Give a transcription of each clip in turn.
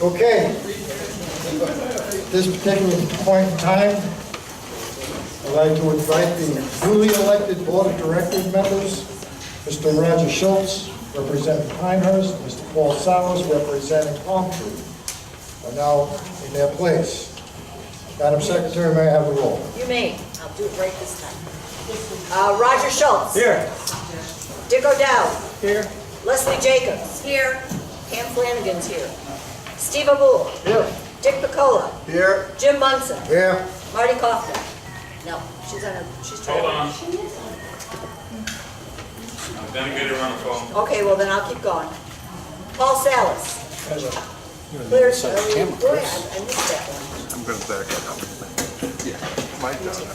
Okay, this particular point in time, I'd like to invite the newly elected Board of Directors members, Mr. Roger Schultz, representing Pinehurst, Mr. Paul Sowers, representing Palmtree, are now in their place. Madam Secretary, may I have the roll? You may. I'll do it right this time. Roger Schultz. Here. Dick O'Dowd. Here. Leslie Jacobs. Here. Pam Flanagan's here. Steve Abul. Here. Dick Picola. Here. Jim Munson. Here. Marty Kaufman. No, she's Hold on. I'm gonna get her on the phone. Okay, well then I'll keep going. Paul Salas. Present. Clear. Boy, I missed that one. I'm going to back it up. Yeah, my turn.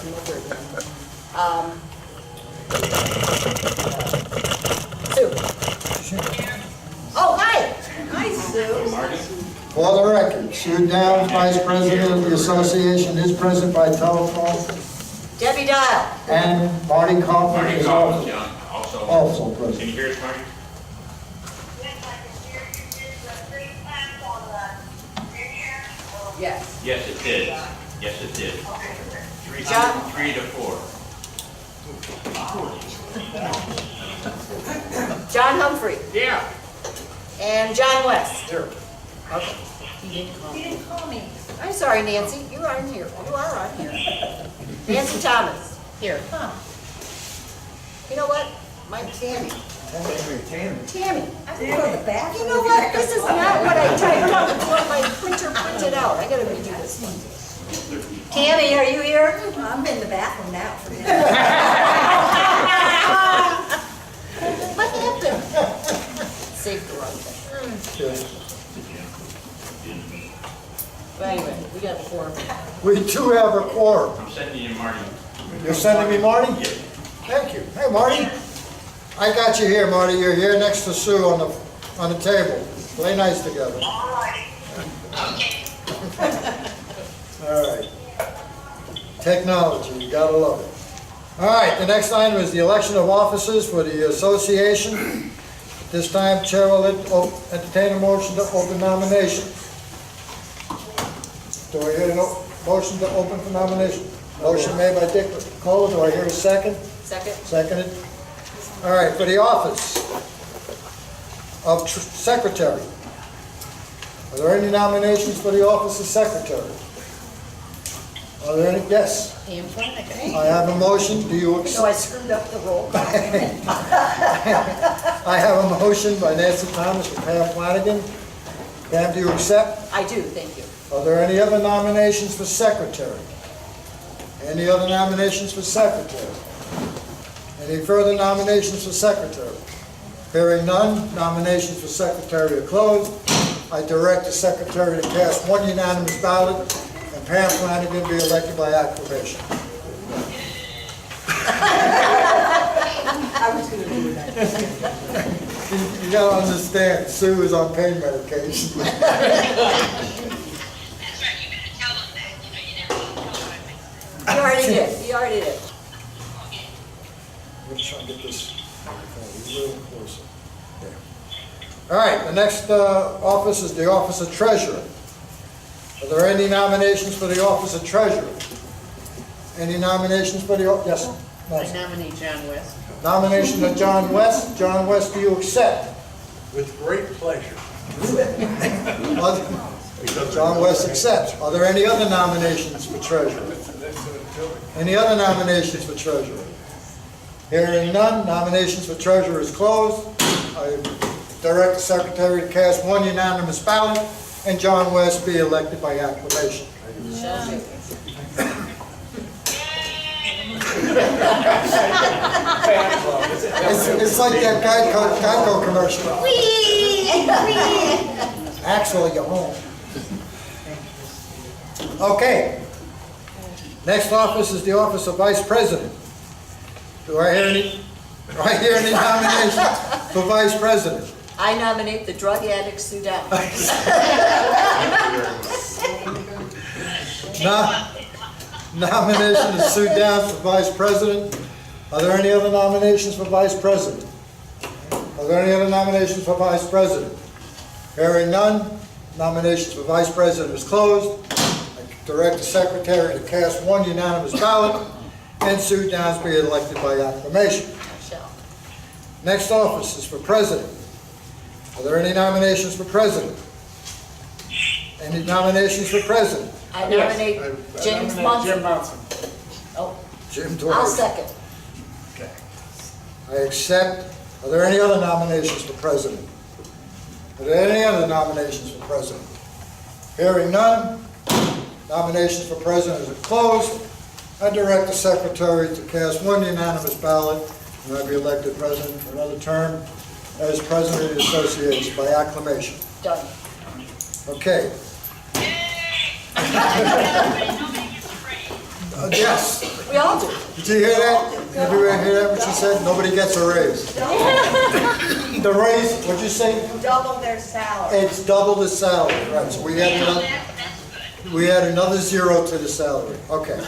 Sue. Oh, hi. Hi, Sue. For the record, Sue Downs, Vice President of the Association, is present by telephone, Debbie Dial. and Marty Kaufman Marty is Collins, also John, also. also Can present. you hear us, Marty? Yes. Yes, it did. Yes, it did. John? 3 to 4. John Humphrey. Yeah. And John West. Here. Okay. He didn't call me. I'm sorry, Nancy. You are on here. You are on here. Nancy Thomas. Here. Huh. You know what? My Tammy. Tammy. I'm going to go to the back. You know what? This is not what I typed up. It's what my printer printed out. I got to redo this one. Tammy, are you here? I'm in the bathroom now. What happened? Saved the wrong thing. But anyway, we got 4. We do have a quorum. I'm sending you Marty. You're sending me Marty? Yeah. Thank you. Hey, Marty. I got you here, Marty. You're here next to Sue on the table. Play nice together. All righty. Okay. All right. Technology, you gotta love it. All right, the next item is the election of officers for the association. At this time, Chair will entertain a motion to open nominations. Do I hear a motion to open for nomination? Motion made by Dick Cole. Do I hear a second? Second. Seconded. All right, for the office of secretary. Are there any nominations for the office of secretary? Are there any? Yes. Pam Flanagan. I have a motion. Do you No, accept? I screwed up the roll. I have a motion by Nancy Thomas and Pam Flanagan. Pam, do you accept? I do, thank you. Are there any other nominations for secretary? Any other nominations for secretary? Any further nominations for secretary? Hearing none, nominations for secretary are closed. I direct the secretary to cast one unanimous ballot and Pam Flanagan be elected by acclamation. I was going to do that. You gotta understand, Sue is on pain medication. That's right. You better tell them that. You know, you never know what I think. You already did, you already did. Okay. I'm gonna try and get this microphone a little closer. There. All right, the next office is the office of treasurer. Are there any nominations for the office of treasurer? Any nominations for the, yes? I nominate John West. Nomination of John West. John West, do you accept? With great pleasure. John West accepts. Are there any other nominations for treasurer? Any other nominations for treasurer? Hearing none, nominations for treasurer is closed. I direct the secretary to cast one unanimous ballot and John West be elected by acclamation. It's like that Geico commercial. Axel, you're home. Okay. Next office is the office of vice president. Do I hear any nominations for vice president? I nominate the drug addict Sue Downs. Nomination is Sue Downs for vice president. Are there any other nominations for vice president? Are there any other nominations for vice president? Hearing none, Nominations for vice president is closed. I direct the secretary to cast one unanimous ballot, and Sue Downs be elected by acclamation. I shall. Next office is for president. Are there any nominations for president? Any nominations for president? I nominate James Munson. Oh, Jim I'll Dwyer. second. I accept. Are there any other nominations for president? Are there any other nominations for president? Hearing none, nominations for president are closed. I direct the secretary to cast one unanimous ballot, and I be elected president for another term as president of the association by acclamation. Done. Okay. Nobody gets a raise. Yes. We all do. Did you hear that? Everyone hear that, what she said? Nobody gets a raise. The raise, what'd you say? Double their salary. It's double the salary, right, so we had another, That's good. we add another zero to the salary, okay.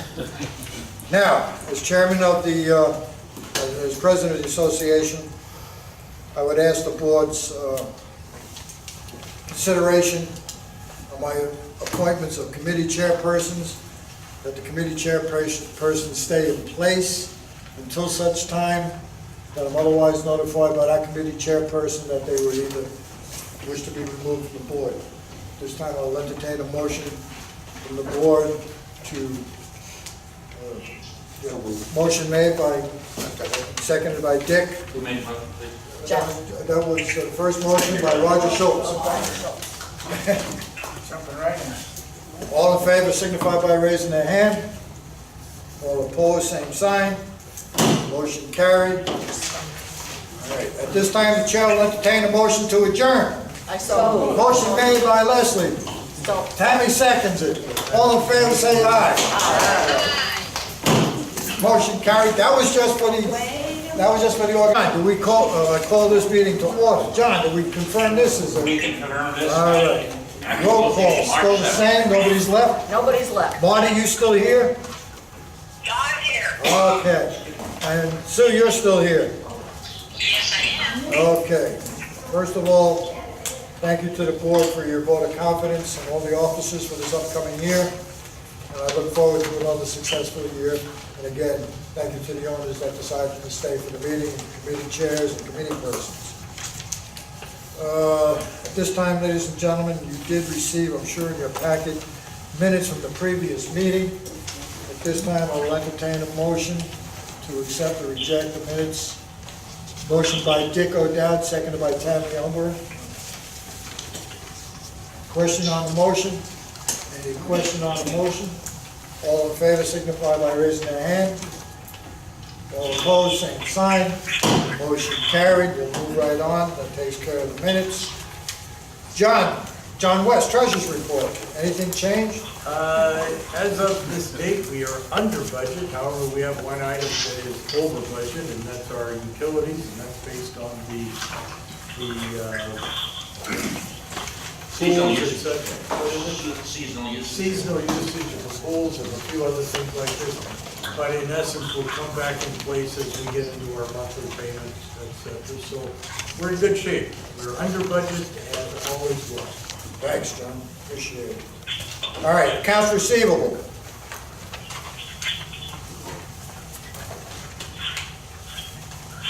Now, as chairman of the, as president of the association, I would ask the board's consideration of my appointments of committee chairpersons, that the committee chairpersons stay in place until such time that I'm otherwise notified by that committee chairperson that they would either wish to be removed from the board. This time I'll entertain a motion from the board to, motion made by, seconded by Dick. Who made the motion, please? John. That was the first motion by Roger Schultz. Jumping right in. All in favor signify by raising their hand. All opposed, same sign. Motion carried. All right, at this time, the chair will entertain a motion to adjourn. I saw. Motion made by Leslie. So, Tammy seconds it. All in favor, say aye. Motion carried. That was just for the organ. Do we call, I call this meeting to order. John, do we confirm this as a? We can confirm this. All right. Roll call, still the same, nobody's left? nobody's left. Marty, you still here? I'm here. Okay. And Sue, you're still here? Yes, I am. Okay. First of all, thank you to the board for your vote of confidence and all the officers for this upcoming year. And I look forward to another successful year. And again, thank you to the owners that decided to stay for the meeting, and committee chairs and committee persons. At this time, ladies and gentlemen, you did receive, I'm sure in your packet, minutes from the previous meeting. At this time, I will entertain a motion to accept or reject the minutes. Motion by Dick O'Dowd, seconded by Tammy Elmer. Question on the motion? Any question on the motion? All in favor signify by raising their hand. All opposed, same sign. Motion carried. We'll move right on. That takes care of the minutes. John West, Treasurer's Report. Anything changed? As of this date, we are under budget. However, we have one item that is over budget, and that's our utilities, and that's based on the Seasonal pools, use. et cetera. What is it? Seasonal use. Seasonal usage of the pools and a few other things like this. But in essence, we'll come back in place as we get into our monthly payments, et cetera. So we're in good shape. We're under budget as always was. Thanks, John. Appreciate it. All right, accounts receivable.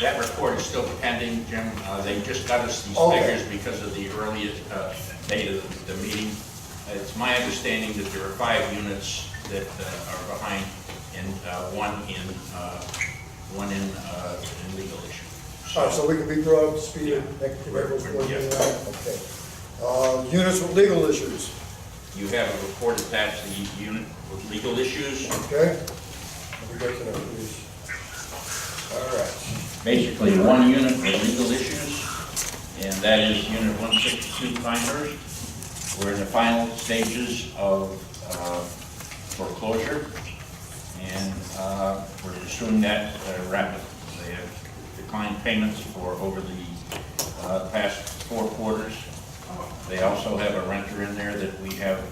That report is still pending, Jim. They just got us these Okay. figures because of the earliest date of the meeting. It's my understanding that there are 5 units that are behind and one in legal issue. All right, so we can be brought up to speed and next to Okay. Units with legal issues, You have a report attached to the unit with legal issues. okay? Let me get to that, please. All right. Basically, one unit with legal issues, and that is Unit 162 Pinehurst. We're in the final stages of foreclosure, and we're pursuing that rapidly. They have declined payments for over the past 4 quarters. They also have a renter in there that we have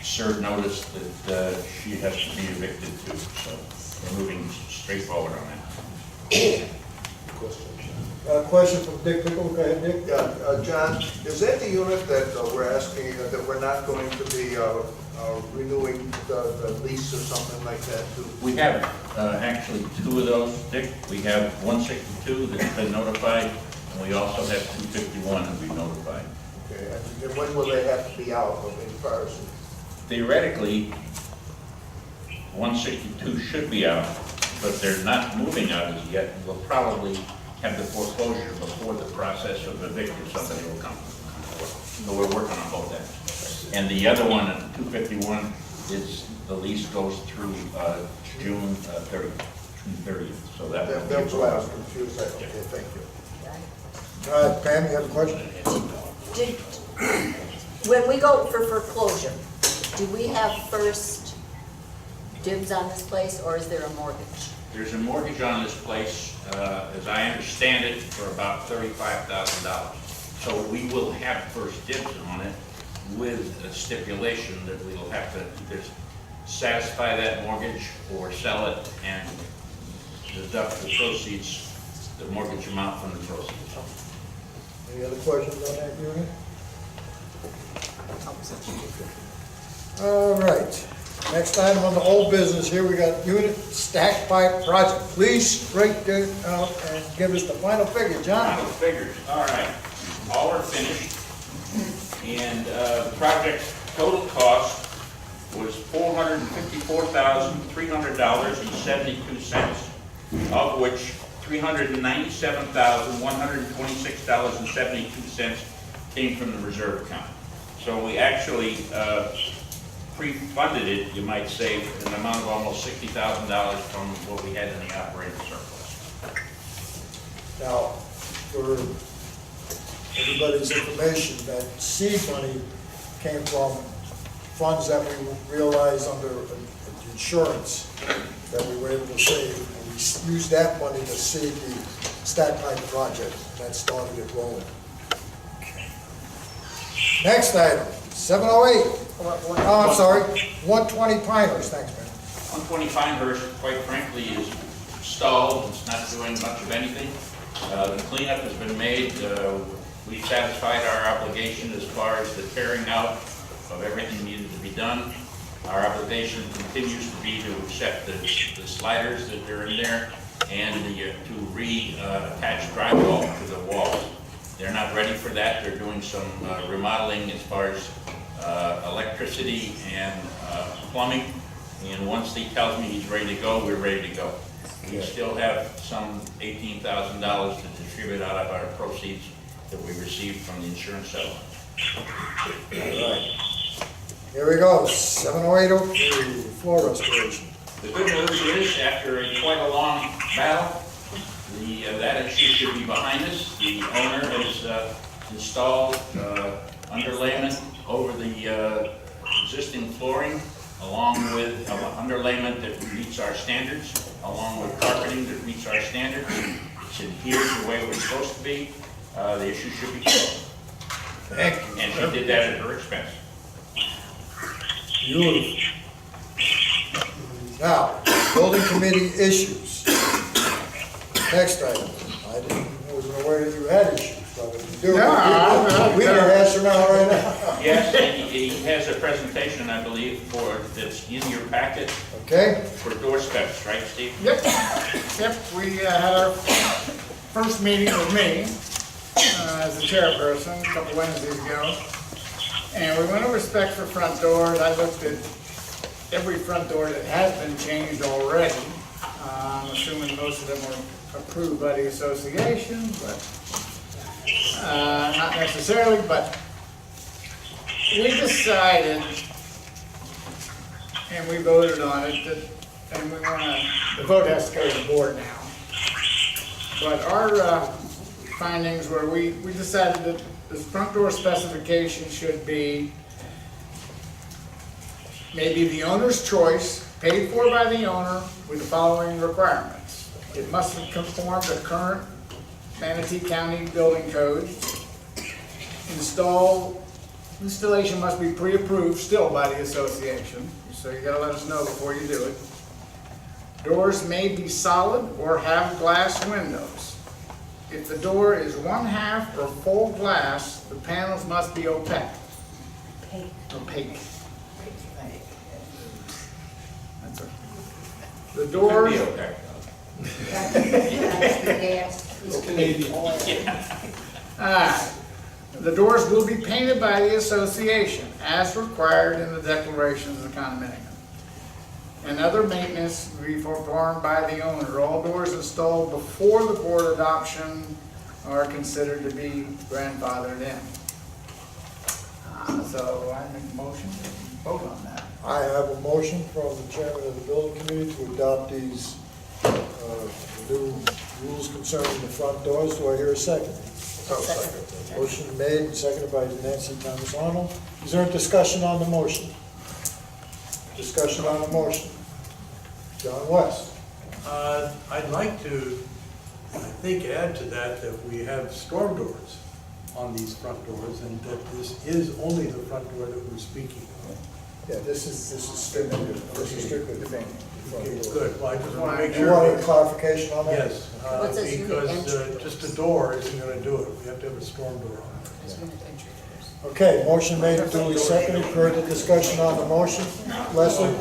served notice that she has to be evicted too, so we're moving straight forward on that. Question from Dick Pickle, go ahead, Dick. Yeah, John, is that the unit that we're asking, that we're not going to be renewing the lease or something like that too? We have actually two of those, Dick. We have 162 that's been notified, and we also have 251 that we've notified. Okay, and when will they have to be out of as far as? Theoretically, 162 should be out, but they're not moving out as yet. We'll probably have the foreclosure before the process of evicting somebody will come forward. So we're working on both ends. And the other one, 251, is the lease goes through June 30th. So that will be That was why I was confused. Okay, thank you. Pam, you have a question? When we go for foreclosure, do we have first dibs on this place, or is there a mortgage? There's a mortgage on this place, as I understand it, for about $35,000. So we will have first dibs on it with a stipulation that we will have to either satisfy that mortgage or sell it and deduct the proceeds, the mortgage amount from the proceeds. Any other questions on that unit? All right. Next item on the old business here, we got unit stack pipe project. Please straight it out and give us the final figure, John. Final figures, all right. All are finished. And the project's total cost was $454,300.72, of which $397,126.72 came from the reserve account. So we actually pre-funded it, you might say, in an amount of almost $60,000 from what we had in the operating surplus. Now, for everybody's information, that seed money came from funds that we realized under insurance that we were able to save. And we used that money to save the stack pipe project. That started it rolling. Next item, 708. Oh, I'm sorry, 120 Pinehurst. Thanks, man. 120 Pinehurst, quite frankly, is stalled. It's not doing much of anything. The cleanup has been made. We satisfied our obligation as far as the tearing out of everything needed to be done. Our obligation continues to be to accept the sliders that are in there and to reattach drywall to the walls. They're not ready for that. They're doing some remodeling as far as electricity and plumbing. And once he tells me he's ready to go, we're ready to go. We still have some $18,000 to distribute out of our proceeds that we received from the insurance settlement. All right. Here we go, 70803, floor restoration. The good news is, after quite a long battle, that issue should be behind us. The owner has installed underlayment over the existing flooring, along with underlayment that meets our standards, along with carpeting that meets our standards. It's adhered the way it was supposed to be. The issue should be closed. Thank you. And she did that at her expense. Beautiful. Now, building committee issues. Next item. Wasn't aware that you had issues, but if you do, we can hash them out right now. Yes, he has a presentation, I believe, that's in your packet Okay? for door specs, right, Steve? Yep, we had our first meeting with me as the chairperson a couple Wednesdays ago. And we went over specs for front doors. I looked at every front door that has been changed already. I'm assuming most of them were approved by the association, but not necessarily, but we decided, and we voted on it, that, and we want to, the vote has to go to the board now. But our findings were, we decided that the front door specification should be maybe the owner's choice, paid for by the owner, with the following requirements. It must conform to current Manatee County building code. Installation must be pre-approved still by the association, so you gotta let us know before you do it. Doors may be solid or have glass windows. if the door is 1/2 or full glass, the panels must be opaque. Opaque. That's it. The Could doors, be okay. the doors will be painted by the association as required in the declarations of the condominium. And other maintenance will be performed by the owner. All doors installed before the board adoption are considered to be grandfathered in. So I make a motion to vote on that. I have a motion from the chairman of the building committee to adopt these new rules concerning the front doors. Do I hear a second? Motion made and seconded by Nancy Thomas Arnold. Is there a discussion on the motion? Discussion on the motion. John West. I'd like to, I think, add to that we have storm doors on these front doors, and that this is only the front door that we're speaking of. Yeah, this is strictly the front Okay, door. good. Well, I just want to make You want sure. a clarification on that? Yes, What's this unit because entry? just a door isn't going to do it. We have to have a storm door on it. There's unit entry doors. Okay, motion made and duly seconded. Further discussion on the motion? Leslie?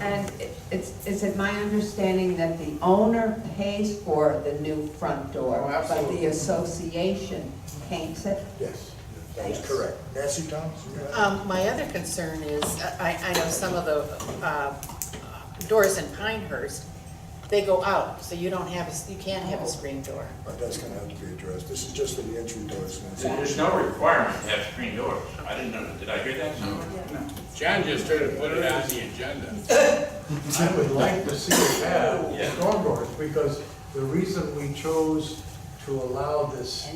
And is it my understanding that the owner pays for the new front door, Oh, but absolutely. the association paints it? Yes, that is correct. Nancy Thomas? you got it? My other concern is, I know some of the doors in Pinehurst, they go out, so you can't have a screen door. But that's gonna have to be addressed. This is just for the entry doors. Nancy. There's no requirement to have screen doors. I didn't know, did I hear that somewhere? John just tried to put it on the agenda. I would like to see it have Yeah. storm doors, because the reason we chose to allow this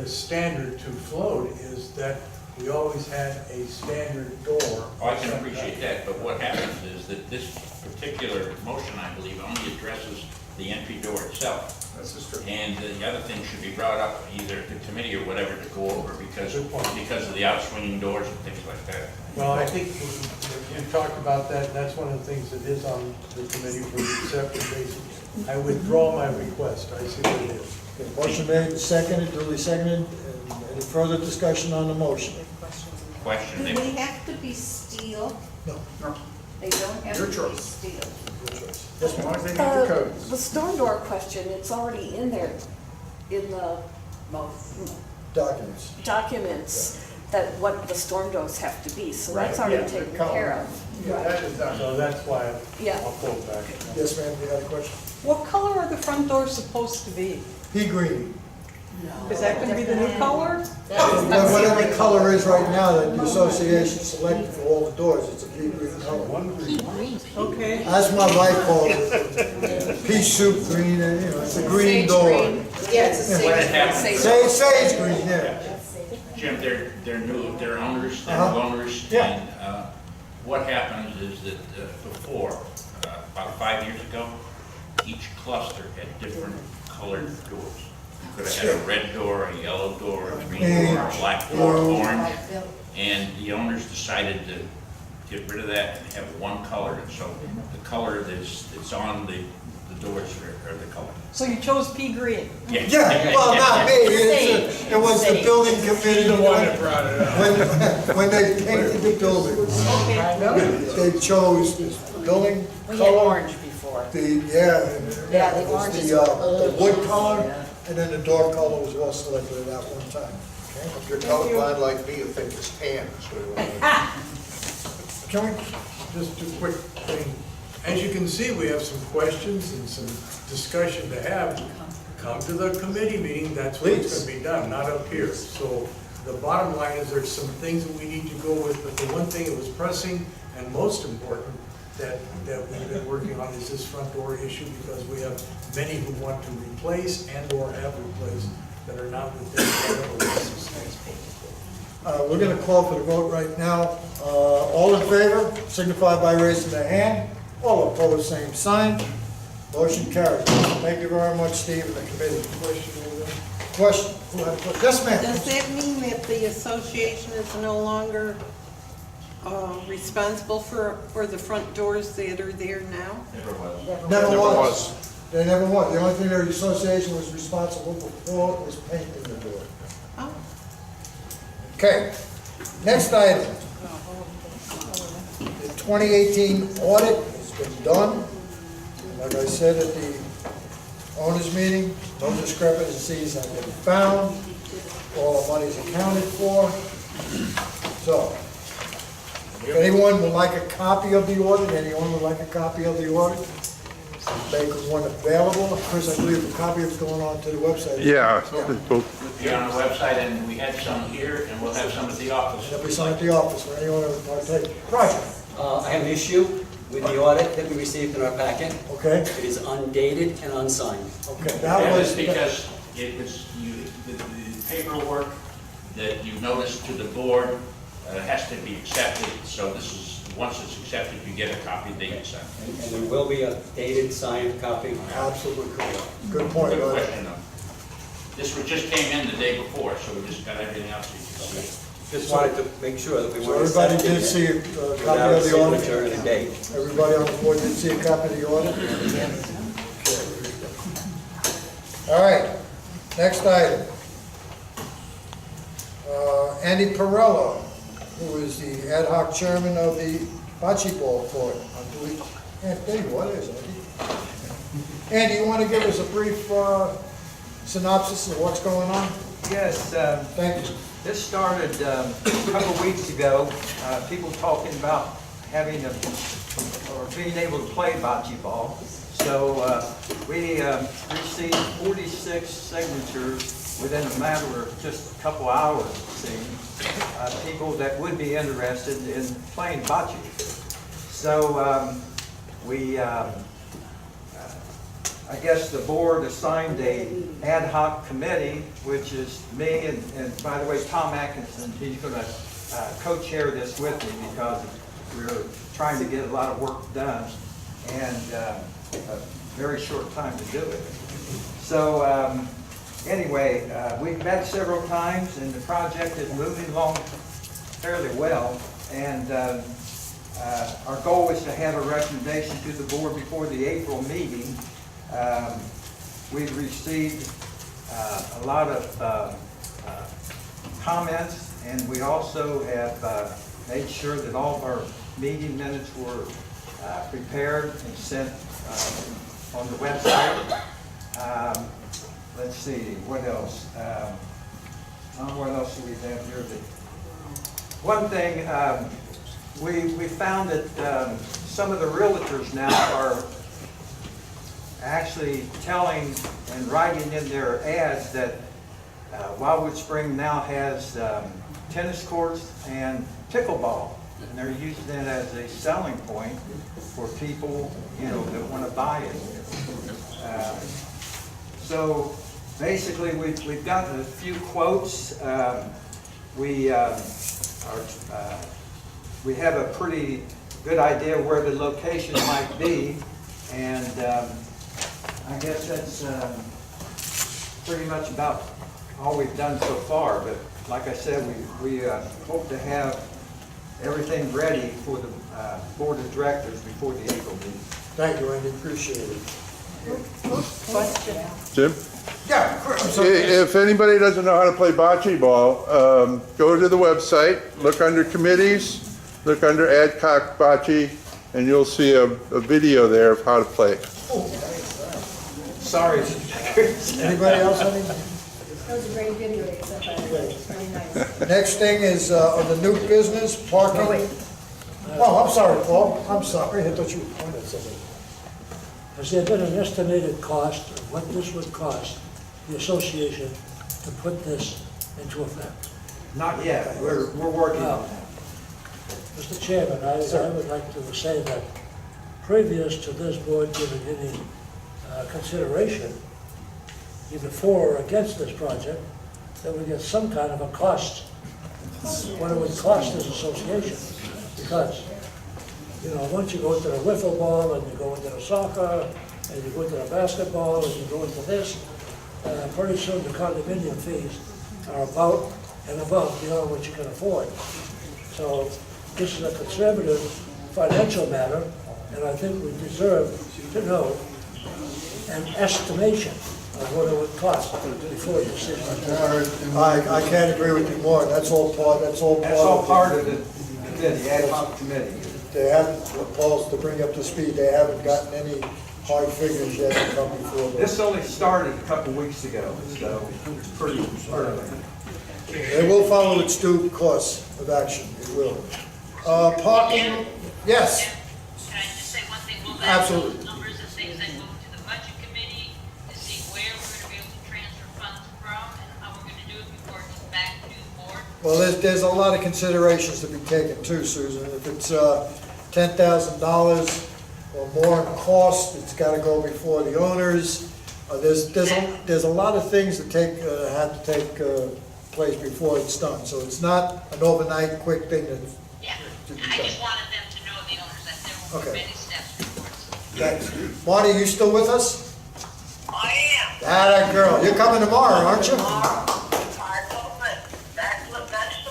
standard to float is that we always had a standard door. Oh, I can appreciate that, but what happens is that this particular motion, I believe, only addresses the entry door itself. This is true. And the other thing should be brought up either at the committee or whatever to go over because of the outswinging doors and things like that. Well, I think you talked about that, and that's one of the things that is on the committee for the accepted basis. I withdraw my request. I see what it is. Okay, motion made and seconded, duly seconded. And any further discussion on the motion? Question, Do they, they have to be steel? No. They don't have Your to be choice. steel. Yes, As ma'am. long as they meet the codes. The storm door question, it's already in there, in the Documents. documents, that what the storm doors have to be, so that's Right, already yeah, the taken color. care of. Yeah, that is done. So that's why Yeah. I'll pull it back. Yes, ma'am, you had a question? What color are the front doors supposed to be? Pea green. Is that gonna be the new color? Whatever the color is right now that the association selected for all the doors, it's a pea green color. Okay. As my wife called it, pea soup green, and, it's a green Sage door. green. Yeah, it's a what had sage happened, Sage green, yeah. Jim, they're new, they're owners, they're Uh-huh. new owners. Yeah. And what happens is that before, about 5 years ago, each cluster had different colored doors. You could have had a red door, a yellow door, a green door, a black door, orange. And the owners decided to get rid of that and have one color. And so the color that's on the doors are the color. So you chose pea green? Yeah, well, not me, it was the building committee. The one that brought it up. When they painted the buildings, they chose this building We had color, orange before. yeah, Yeah, the it was orange is the old. wood color, and then the door color was well selected at that one time. If you're colorblind like me, you think it's tan. Can we, Just a quick thing. As you can see, we have some questions and some discussion to have. Come to the committee meeting, that's what's going to be done, not up here. So the bottom line is there's some things that we need to go with, but the one thing that was pressing and most important that we've been working on is this front door issue, because we have many who want to replace and or have replaced that are not within the license. we're gonna call for the vote right now. All in favor, signify by raising their hand. All opposed, same sign. Motion carries. Thank you very much, Steve, and the committee. Question? Who had a question? Yes, ma'am. Does that mean that the association is no longer responsible for the front doors that are there now? Never was. Never was. They never won. The only thing their association was responsible for was painting the door. Okay, next item. The 2018 audit has been done. Like I said at the owners meeting, no discrepancies have been found. All the money's accounted for. So, if anyone would like a copy of the audit, anyone would like a copy of the audit, make one available. Chris, I believe the copy is going on to the website. Yeah. It'll be on our website, and we had some here, and we'll have some at the office. There'll be some at the office for anyone who would partake. Roger. I have an issue with the audit that we received in our packet. Okay. It is undated and unsigned. Okay. That was because it was, the paperwork that you noticed to the board has to be accepted, so this is, once it's accepted, you get a copy, they get sent. And there will be a dated, signed copy. Absolutely correct. Good point. Good question, though. This one just came in the day before, so we just got everything else so you can see. Just wanted to make sure that we So weren't everybody accepting did it see a without copy a of the audit? signature and a date. Everybody on the board did see a copy of the audit? All right, next item. Andy Perello, who is the ad hoc chairman of the bocce ball court. I believe, there you are, there's Andy. Andy, you want to give us a brief synopsis of what's going on? Yes. Thank you. This started a couple weeks ago, people talking about having or being able to play bocce ball. So we received 46 signatures within a matter of just a couple hours, it seems, people that would be interested in playing bocce. So I guess the board assigned a ad hoc committee, which is me and by the way, Tom Atkinson, he's going to co-chair this with me because we're trying to get a lot of work done and a very short time to do it. So anyway, we've met several times and the project is moving along fairly well. And our goal is to have a recommendation to the board before the April meeting. We've received a lot of comments, and we also have made sure that all of our meeting minutes were prepared and sent on the website. Let's see, what else? What else do we have here? One thing, we found that some of the realtors now are actually telling and writing in their ads that Wildewood Spring now has tennis courts and pickleball, and they're using it as a selling point for people, that want to buy it. So basically, we've gotten a few quotes. We have a pretty good idea where the location might be, and I guess that's pretty much about all we've done so far. But like I said, we hope to have everything ready for the board of directors before the April meeting. Thank you, Andy. Appreciate it. Question. Jim? Yeah, I'm sorry. If anybody doesn't know how to play bocce ball, go to the website, look under committees, look under ad hoc bocce, and you'll see a video there of how to play. Sorry. Anybody else have anything? That was a great video, except by the way, it's very nice. Next thing is on the new business, parking. Oh, I'm sorry, Paul. I'm sorry. I thought you pointed something. Has there been an estimated cost of what this would cost the association to put this into effect? Not yet. We're working on that. Mr. Chairman, I would like to say that previous to this board giving any consideration, either for or against this project, that we get some kind of a cost, what it would cost this association. Because, once you go into the wiffle ball, and you go into the soccer, and you go into the basketball, and you go into this, pretty soon the condominium fees are about and above beyond what you can afford. So this is a conservative financial matter, and I think we deserve to know an estimation of what it would cost before your decision is made. I can't agree with you more. That's all part That's all part of the committee, ad hoc committee. They haven't, Paul's to bring up to speed, they haven't gotten any hard figures yet to come before them. This only started a couple weeks ago, so it's pretty early. They will follow its due course of action, it will. Parking, yes, Can I just say one thing? Will that absolutely. those numbers and things that go to the budget committee to see where we're gonna be able to transfer funds from and how we're gonna do it before it goes back to the board? Well, there's a lot of considerations to be taken too, Susan. If it's $10,000 or more in cost, it's got to go before the owners. There's a lot of things that have to take place before it's done. So it's not an overnight quick thing that. Yeah, to be I done. just wanted them to know, the owners, that there will be Okay. many steps before it's. Thanks. Marty, you still with us? I am. That girl. You're coming tomorrow, aren't you? That's the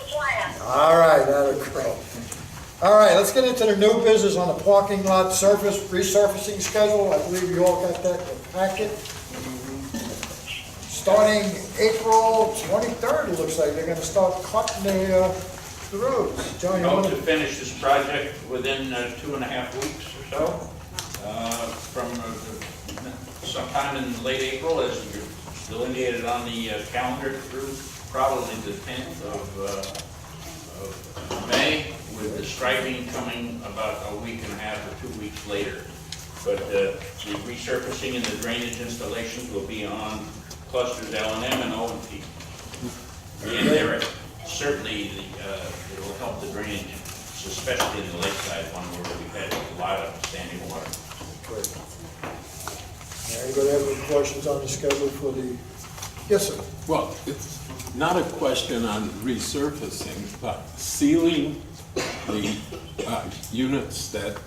plan. All right, that girl. All right, let's get into the new business on the parking lot surface resurfacing schedule. I believe you all got that in the packet. Starting April 23rd, it looks like they're gonna start cutting the roads. John, We you hope want to finish this project within 2.5 weeks or so, from sometime in late April, as you're delineated on the calendar, through probably the 10th of May, with the striping coming about a week and a half or 2 weeks later. But the resurfacing and the drainage installations will be on clusters L&M and O and T. And there, certainly, it will help the drainage, especially in the lakeside one where we've had a lot of standing water. Great. Anybody have any questions on the schedule for the, yes, sir? Well, it's not a question on resurfacing, but sealing the units that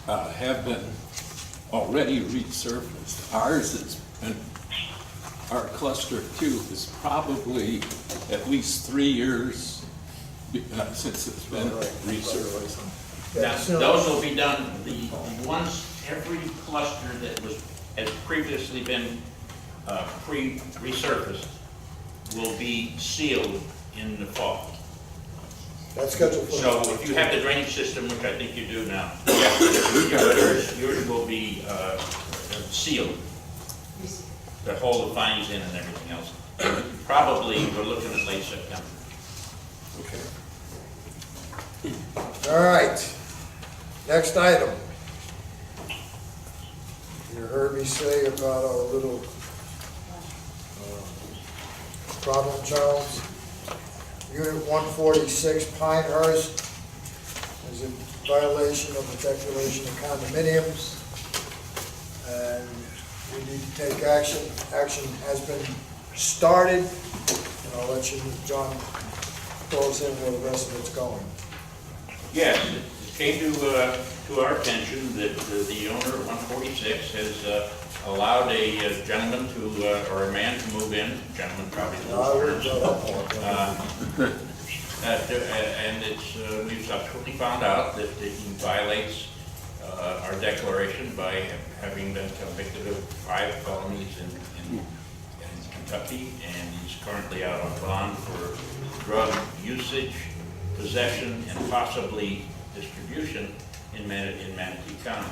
have been already resurfaced. Ours has been, our cluster 2 is probably at least 3 years since it's been resurfaced. Now, those will be done, the ones, every cluster that has previously been resurfaced will be sealed in the fall. That's scheduled for. So if you have the drainage system, which I think you do now, yours will be sealed to hold the fines in and everything else. Probably, we're looking at late September. Okay. All right, next item. You heard me say about our little problem, Charles. Unit 146 Pinehurst is in violation of the declaration of condominiums, and we need to take action. Action has been started, and I'll let you, John, fill us in where the rest of it's going. Yes, it came to our attention that the owner of 146 has allowed a gentleman to, or a man to move in, gentleman probably knows and it's, we've subsequently found out that he violates our declaration by having been convicted of 5 felonies in Kentucky, and he's currently out on bond for drug usage, possession, and possibly distribution in Manatee County.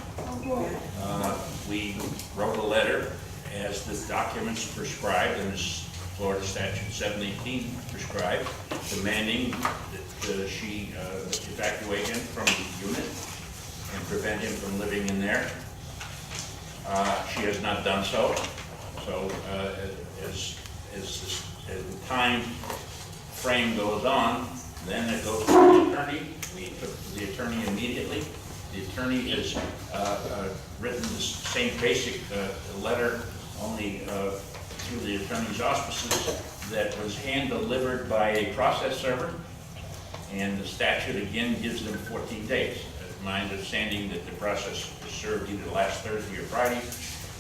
We wrote a letter as the documents prescribed, and as Florida Statute 718 prescribed, demanding that she evacuate him from the unit and prevent him from living in there. She has not done so. So as the time frame goes on, then it goes to the attorney. We took the attorney immediately. The attorney has written the same basic letter, only through the attorney's auspices, that was hand-delivered by a process server, and the statute again gives them 14 days. It's my understanding that the process was served either last Thursday or Friday,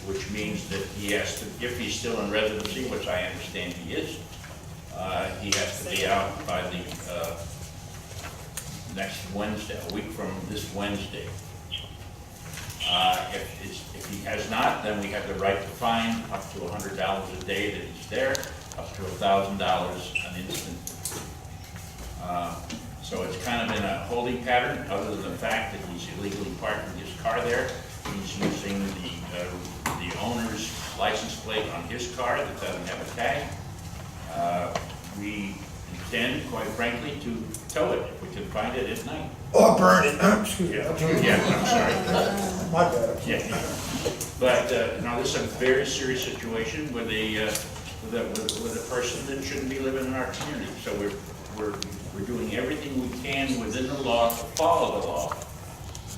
which means that he has to, if he's still in residency, which I understand he is, he has to be out by the next Wednesday, a week from this Wednesday. If he has not, then we have the right to fine up to $100 a day that he's there, up to $1,000 an instant. So it's kind of in a holding pattern, other than the fact that he's illegally parking his car there. He's using the owner's license plate on his car that doesn't have a tag. We intend, quite frankly, to tow it if we can find it at night. Or burn it, excuse me. Yeah, I'm sorry. My bad. Yeah, but no, this is a very serious situation with a person that shouldn't be living in our community. So we're doing everything we can within the law to follow the law.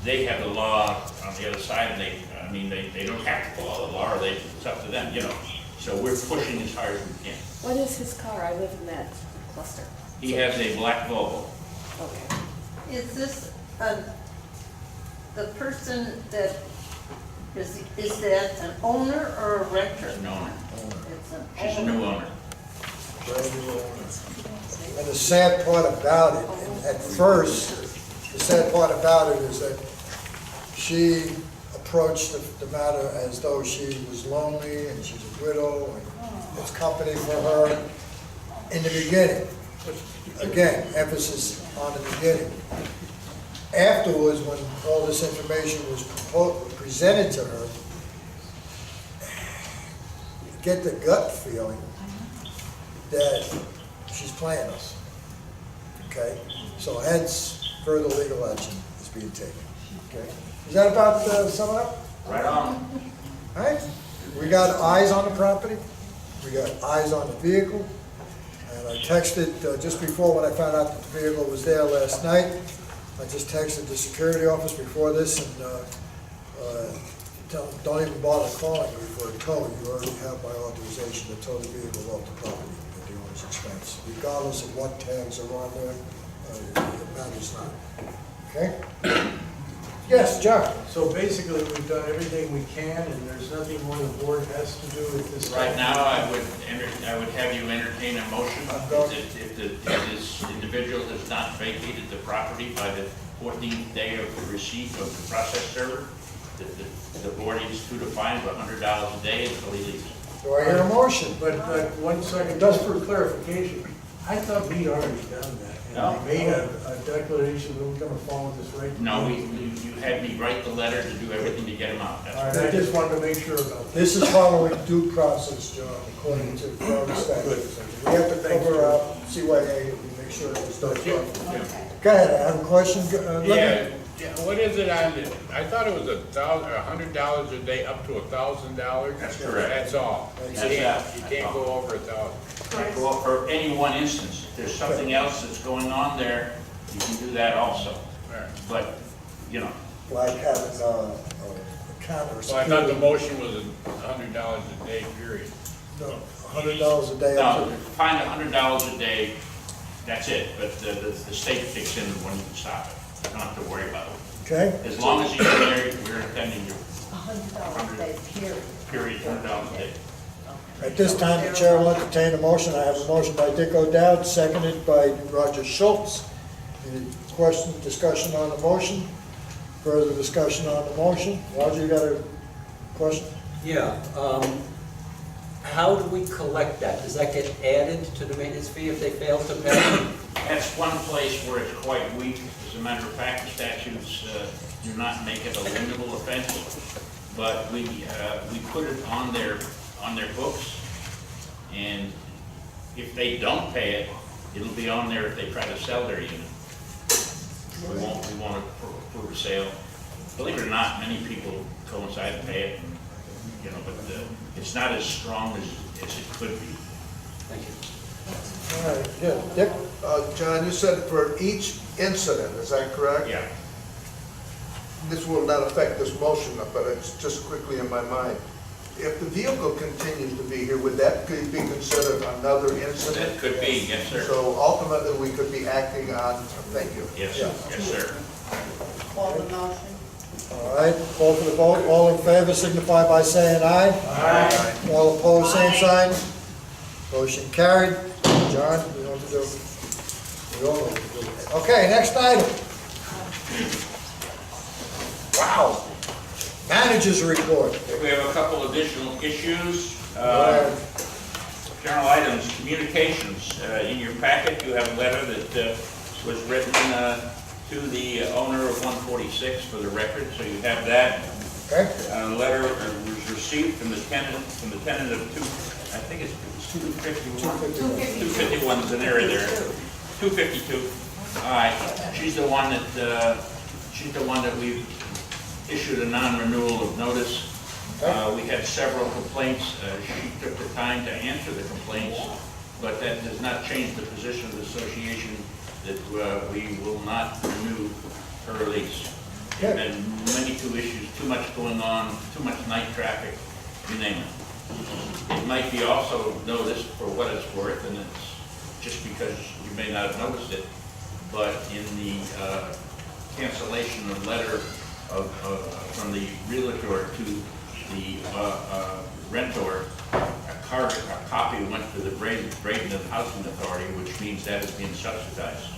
They have the law on the other side, and they don't have to follow the law, or it's up to them, you know. So we're pushing as hard as we can. What is his car? I live in that cluster. He has a black Volvo. Okay. Is this the person that, is that an owner or a renter? It's an owner. It's an She's a new owner. And the sad part about it, at first, the sad part about it is that she approached the matter as though she was lonely and she's a widow and it's company for her in the beginning. Again, emphasis on the beginning. Afterwards, when all this information was presented to her, get the gut feeling that she's playing us. Okay? So hence, further legal action is being taken. Okay? Is that about sum it up? Right on. All right? We got eyes on the property. We got eyes on the vehicle. And I texted just before, when I found out that the vehicle was there last night, I just texted the security office before this and tell them, don't even bother calling me for a tow. You already have my authorization to tow the vehicle off the property at the owner's expense. Regardless of what tags are on there, it matters not. Okay? Yes, John. So basically, we've done everything we can, and there's nothing more the board has to do with this. Right now, I would have you entertain a motion if this individual has not vacated the property by the 14th day of the receipt of the process server, the board needs to fine of $100 a day until he leaves. Do I hear a motion? But 1 second, just for clarification, I thought we'd already done that. No. And we made a declaration that we're gonna follow this right. No, you had me write the letter to do everything to get him out. All right, I just wanted to make sure about that. This is following due process, John, according to the statute. We have to cover out CYA and make sure it's done properly. Go ahead, I have a question. Yeah, what is it on it? I thought it was $100 a day up to $1,000. That's correct. That's all. You can't go over 1,000. Well, for any one instance, if there's something else that's going on there, you can do that also. But, you know. Like having a counter. So I thought the motion was $100 a day, period. No, $100 a day. No, fine $100 a day, that's it. But the state kicks in when you stop it. You don't have to worry about it. Okay. As long as you're there, we're intending you. $100 a day, period. Period, $100 a day. At this time, the chair will entertain a motion. I have a motion by Dick O'Dowd, seconded by Roger Schultz. Any question, discussion on the motion? Further discussion on the motion? Roger, you got a question? Yeah, how do we collect that? Does that get added to the maintenance fee if they fail to pay? That's one place where it's quite weak. As a matter of fact, the statutes do not make it a limitable offense, but we put it on their books, and if they don't pay it, it'll be on there if they try to sell their unit. We won't approve a sale. Believe it or not, many people coincide and pay it, and, you know, but it's not as strong as it could be. Thank you. All right, good. Dick? John, you said for each incident, is that correct? Yeah. This will not affect this motion, but it's just quickly in my mind. If the vehicle continues to be here, would that be considered another incident? That could be, yes, sir. So ultimately, we could be acting on, thank you. Yes, sir. Yes, sir. Call the motion. All right, call for the vote. All in favor signify by saying aye. Aye. All opposed, same sign. Motion carried. John, we know what to do. We all know what to do. Okay, next item. Wow. Managers report. We have a couple additional issues. Right. General items, communications. In your packet, you have a letter that was written to the owner of 146 for the record, so you have that. Okay. A letter was received from the tenant of I think it's 251. 251's an area there. 252. All right. She's the one that we've issued a non-renewal of notice. We had several complaints. She took the time to answer the complaints, but that does not change the position of the association that we will not renew her lease. There have been two issues, too much going on, too much night traffic, you name it. It might be also noticed for what it's worth, and it's just because you may not have noticed it, but in the cancellation of letter from the realtor to the rentor, a copy went to the Bradenton Housing Authority, which means that is being subsidized.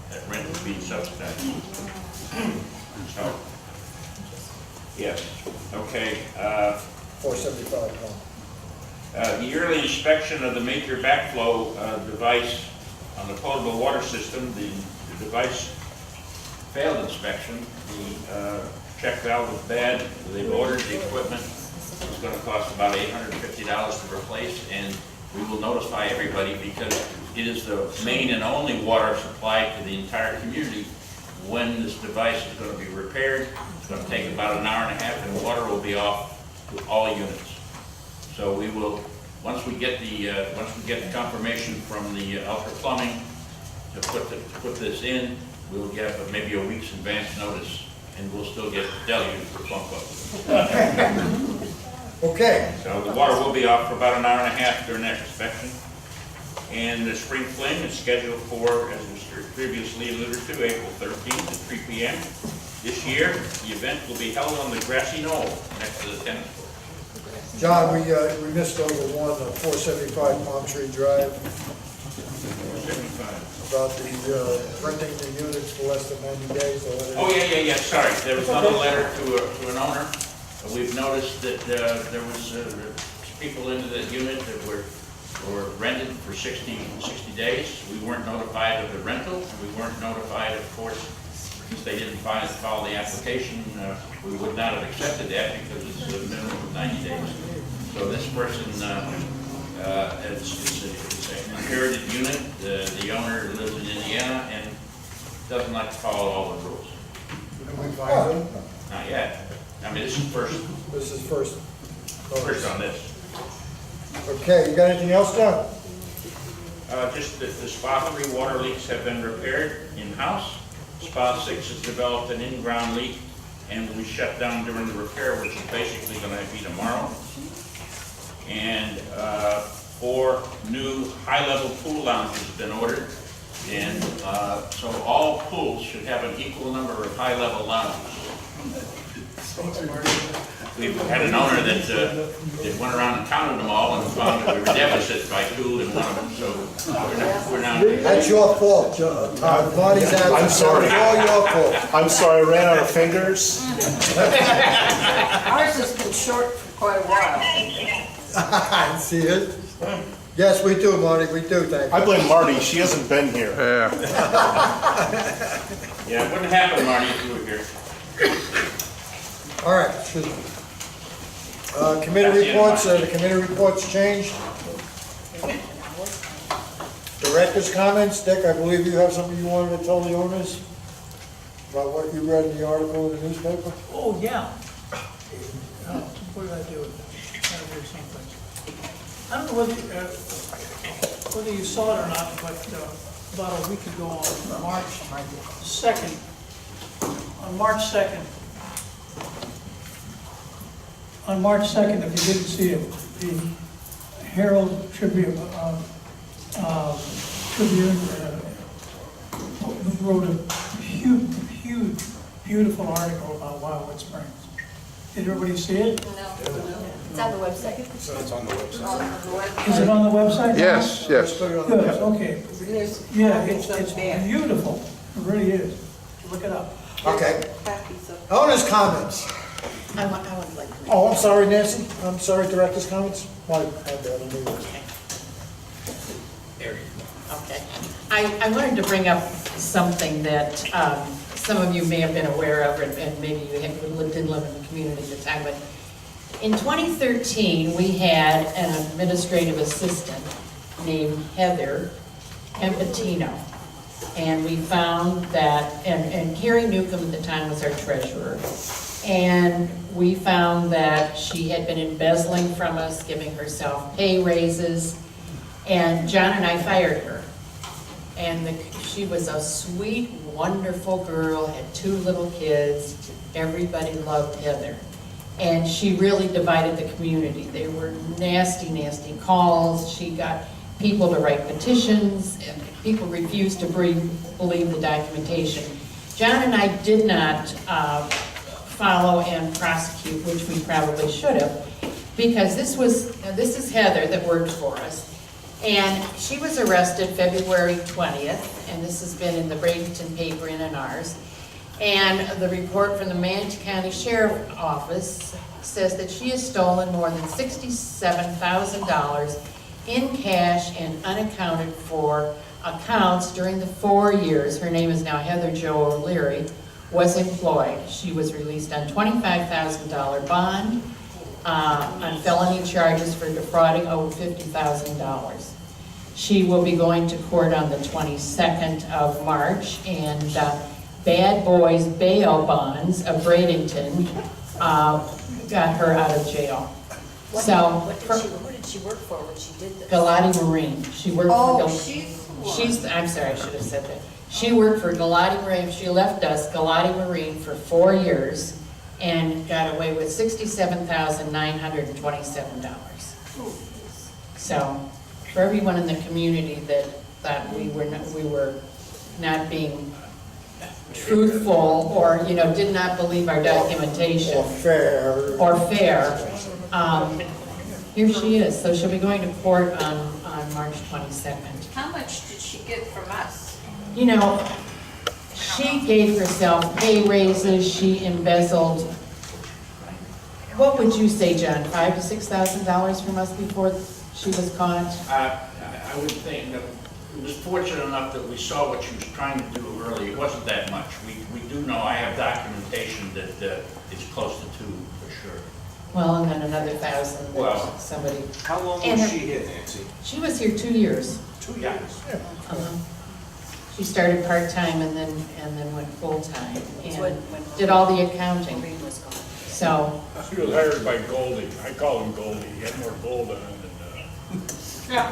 That rent is being subsidized. So, yes, okay. 475. The yearly inspection of the major backflow device on the potable water system, the device failed inspection. The check valve was bad. They've ordered the equipment. It's going to cost about $850 to replace, and we will notify everybody because it is the main and only water supply to the entire community. When this device is going to be repaired, it's going to take about an hour and a half, and water will be off to all units. So we will, once we get the confirmation from the Ultra Plumbing to put this in, we'll get maybe a week's advance notice, and we'll still get deluged for plumb calls. Okay. So the water will be off for about an hour and a half during that inspection. And the spring fling is scheduled for, as was previously alluded to, April 13th at 3 p.m. This year, the event will be held on the grassy knoll next to the tennis court. John, we missed over one, 475 Palm Tree Drive. 475. About the renting the units for less than 90 days. Oh, yeah, sorry. There was another letter to an owner. We've noticed that there was people into the unit that were rented for 60 days. We weren't notified of the rental. We weren't notified, of course, since they didn't follow the application. We would not have accepted that because it's a minimum of 90 days. So this person, it's an inherited unit. The owner lives in Indiana and doesn't like to follow all the rules. Can we find them? Not yet. I mean, this is first. This is first. First on this. Okay, you got anything else, John? Just that the Spa 3 water leaks have been repaired in-house. Spa 6 has developed an in-ground leak and will be shut down during the repair, which is basically going to be tomorrow. And 4 new high-level pool lounges have been ordered. And so all pools should have an equal number of high-level lounges. We've had an owner that went around and counted them all and found that we were deficit by 2 in one of them, so we're not. That's your fault, John. Marty's out. I'm sorry. It's all your fault. I'm sorry, I ran out of fingers. Ours has been short for quite a while. See it? Yes, we do, Marty, we do, thank you. I blame Marty, she hasn't been here. Yeah. Yeah, it wouldn't happen, Marty, if you were here. All right, excuse me. Committee reports, the committee reports changed. Director's comments. Dick, I believe you have something you wanted to tell the owners about what you read in the article in the newspaper? Oh, yeah. What did I do with it? I gotta do something. I don't know whether you saw it or not, but about a week ago on March 2nd, if you didn't see it, the Herald Tribune wrote a huge, beautiful article about Wildewood Springs. Did everybody see it? No. It's on the website. So it's on the website. Is it on the website? Yes. Good, okay. Yeah, it's beautiful. It really is. Look it up. Okay. Owners' comments. I would like to. Oh, I'm sorry, Nancy. I'm sorry, director's comments. My bad, I knew yours. Okay. I wanted to bring up something that some of you may have been aware of, and maybe you didn't live in the community at the time, but in 2013, we had an administrative assistant named Heather Empatino. And we found that, and Carrie Newcomb at the time was our treasurer, and we found that she had been embezzling from us, giving herself pay raises, and John and I fired her. And she was a sweet, wonderful girl, had 2 little kids. Everybody loved Heather. And she really divided the community. There were nasty, nasty calls. She got people to write petitions, and people refused to believe the documentation. John and I did not follow and prosecute, which we probably should have, because this is Heather that worked for us. And she was arrested February 20th, and this has been in the Bradenton paper and in ours. And the report from the Manatee County Sheriff's Office says that she has stolen more than $67,000 in cash and unaccounted for accounts during the 4 years. Her name is now Heather Jo O'Leary, was employed. She was released on $25,000 bond on felony charges for defrauding over $50,000. She will be going to court on the 22nd of March, and Bad Boys Bail Bonds of Bradenton got her out of jail. Who did she work for when she did this? Galati Marine. She worked for I'm sorry, I should have said that. She worked for Galati Marine. She left us, Galati Marine, for 4 years and got away with $67,927. So, for everyone in the community that thought we were not being truthful, or did not believe our documentation, or fair, here she is. So she'll be going to court on March 22nd. How much did she get from us? She gave herself pay raises. She embezzled. What would you say, John? $5,000 to $6,000 from us before she was caught? I would think that it was fortunate enough that we saw what she was trying to do early. It wasn't that much. We do know, I have documentation that it's close to 2 for sure. Well, and then another 1,000 that somebody. How long and was she here, Nancy? She was here 2 years. 2 years? Yeah. She started part-time and then went full-time and did all the accounting. So. She was hired by Goldie. I call him Goldie. He had more gold on him than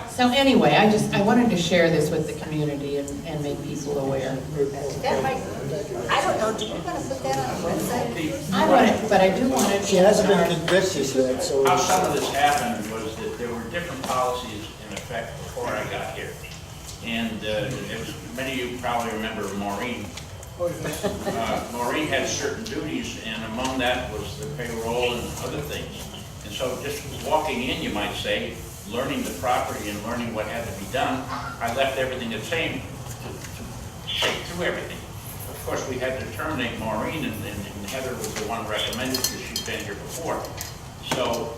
So anyway, I wanted to share this with the community and make people aware. That might, I don't know, do you want to put that on the website? I want it, but I do want it. She hasn't been convicted yet, so. How some of this happened was that there were different policies in effect before I got here. And many of you probably remember Maureen. Maureen had certain duties, and among that was the payroll and other things. And so just walking in, you might say, learning the property and learning what had to be done, I left everything the same to take through everything. Of course, we had to terminate Maureen, and Heather was the one recommended because she'd been here before. So,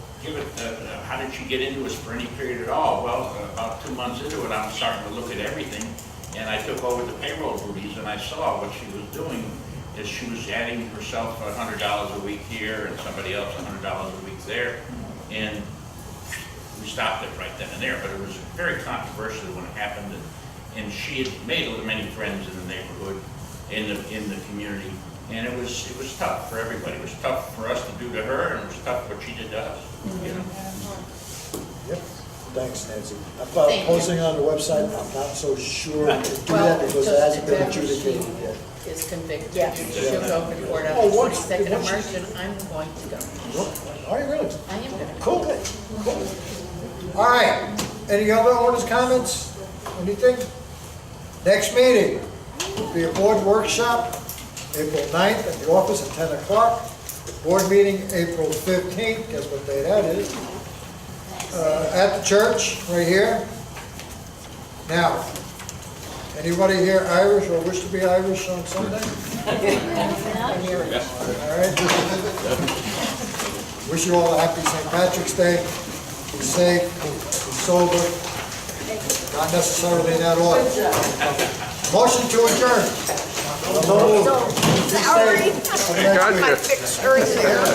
how did she get into us for any period at all? Well, about 2 months into it, I'm starting to look at everything, and I took over the payroll duties, and I saw what she was doing is she was adding herself $100 a week here, and somebody else $100 a week there, and we stopped it right then and there. But it was very controversial when it happened, and she had made many friends in the neighborhood, in the community. And it was tough for everybody. It was tough for us to do to her, and it was tough what she did to us. Yep. Thanks, Nancy. About posting on the website, I'm not so sure to do that because it hasn't been adjudicated yet. Is convicted. Yeah. She'll go to court on the 22nd of March, and I'm going to go. Are you really? I am going to. Cool. All right. Any other owners' comments? Anything? Next meeting will be a board workshop, April 9th at the office at 10 o'clock. Board meeting, April 15th. Guess what day that is? At the church, right here. Now, anybody here Irish or wish to be Irish on Sunday? All right. Wish you all a happy St. Patrick's Day. Be safe, be sober, not necessarily that oil. Motion to adjourn. Sorry. Have a nice week. My picture is there.